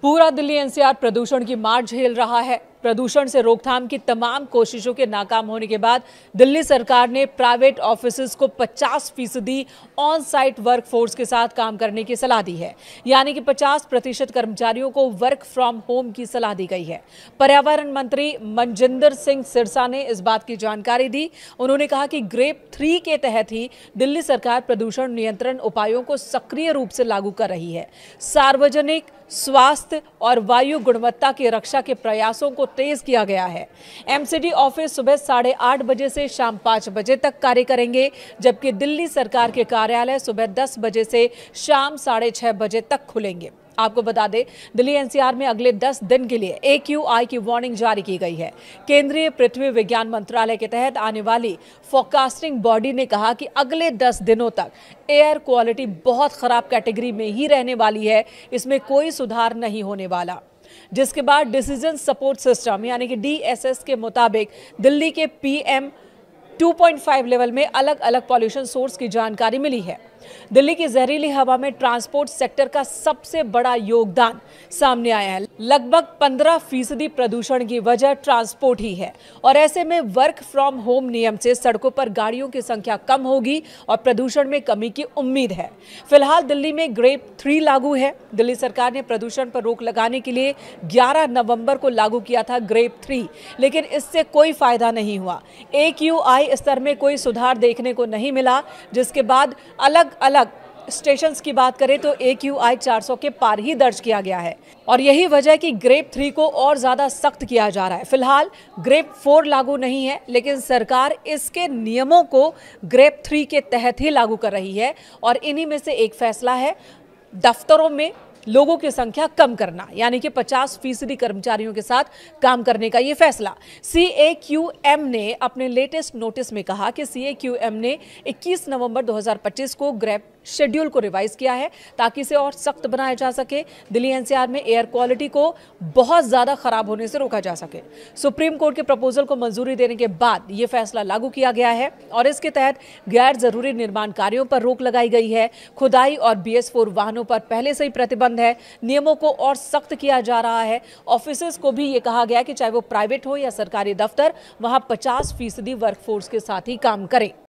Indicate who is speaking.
Speaker 1: पूरा दिल्ली एनसीआर प्रदूषण की मार झेल रहा है। प्रदूषण से रोकथाम की तमाम कोशिशों के नाकाम होने के बाद दिल्ली सरकार ने प्राइवेट ऑफिसेज को 50% ऑन साइट वर्क फोर्स के साथ काम करने की सलाह दी है। यानी कि 50% कर्मचारियों को वर्क फ्रॉम होम की सलाह दी गई है। पर्यावरण मंत्री मनजिंदर सिंह सिरसा ने इस बात की जानकारी दी। उन्होंने कहा कि ग्रेप 3 के तहत ही दिल्ली सरकार प्रदूषण नियंत्रण उपायों को सक्रिय रूप से लागू कर रही है। सार्वजनिक स्वास्थ्य और वायु गुणवत्ता की रक्षा के प्रयासों को तेज किया गया है। एमसीडी ऑफिस सुबह 8:30 बजे से शाम 5 बजे तक कार्य करेंगे, जबकि दिल्ली सरकार के कार्यालय सुबह 10 बजे से शाम 6:30 बजे तक खुलेंगे। आपको बता दें, दिल्ली एनसीआर में अगले 10 दिन के लिए AQI की वार्निंग जारी की गई है। केंद्रीय पृथ्वी विज्ञान मंत्रालय के तहत आने वाली फोरकास्टिंग बॉडी ने कहा कि अगले 10 दिनों तक एयर क्वालिटी बहुत खराब कैटेगरी में ही रहने वाली है, इसमें कोई सुधार नहीं होने वाला। जिसके बाद डिसीजन सपोर्ट सिस्टम यानी कि DSS के मुताबिक दिल्ली के PM 2.5 लेवल में अलग अलग पॉल्यूशन सोर्स की जानकारी मिली है। दिल्ली की जहरीली हवा में ट्रांसपोर्ट सेक्टर का सबसे बड़ा योगदान सामने आया है। लगभग 15% प्रदूषण की वजह ट्रांसपोर्ट ही है और ऐसे में वर्क फ्रॉम होम नियम से सड़कों पर गाड़ियों की संख्या कम होगी और प्रदूषण में कमी की उम्मीद है। फिलहाल दिल्ली में ग्रेप 3 लागू है। दिल्ली सरकार ने प्रदूषण पर रोक लगाने के लिए 11 नवंबर को लागू किया था ग्रेप 3, लेकिन इससे कोई फायदा नहीं हुआ। AQI स्तर में कोई सुधार देखने को नहीं मिला, जिसके बाद अलग स्टेशंस की बात करें तो AQI 400 के पार ही दर्ज किया गया है और यही वजह कि ग्रेप 3 को और ज्यादा सख्त किया जा रहा है। फिलहाल ग्रेप 4 लागू नहीं है, लेकिन सरकार इसके नियमों को ग्रेप 3 के तहत ही लागू कर रही है और इन्हीं में से एक फैसला है दफ्तरों में लोगों की संख्या कम करना, यानी कि 50% कर्मचारियों के साथ काम करने का ये फैसला। CAQM ने अपने लेटेस्ट नोटिस में कहा कि CAQM ने 21 नवंबर 2025 को ग्रेप शेड्यूल को रिवाइज किया है ताकि इसे और सख्त बनाया जा सके। दिल्ली एनसीआर में एयर क्वालिटी को बहुत ज्यादा खराब होने से रोका जा सके। सुप्रीम कोर्ट के प्रपोजल को मंजूरी देने के बाद यह फैसला लागू किया गया है और इसके तहत गैर जरूरी निर्माण कार्यों पर रोक लगाई गई है। खुदाई और BS4 वाहनों पर पहले से ही प्रतिबंध है। नियमों को और सख्त किया जा रहा है। ऑफिसेज को भी ये कहा गया कि चाहे वो प्राइवेट हो या सरकारी दफ्तर, वहां 50% वर्कफोर्स के साथ ही काम करें।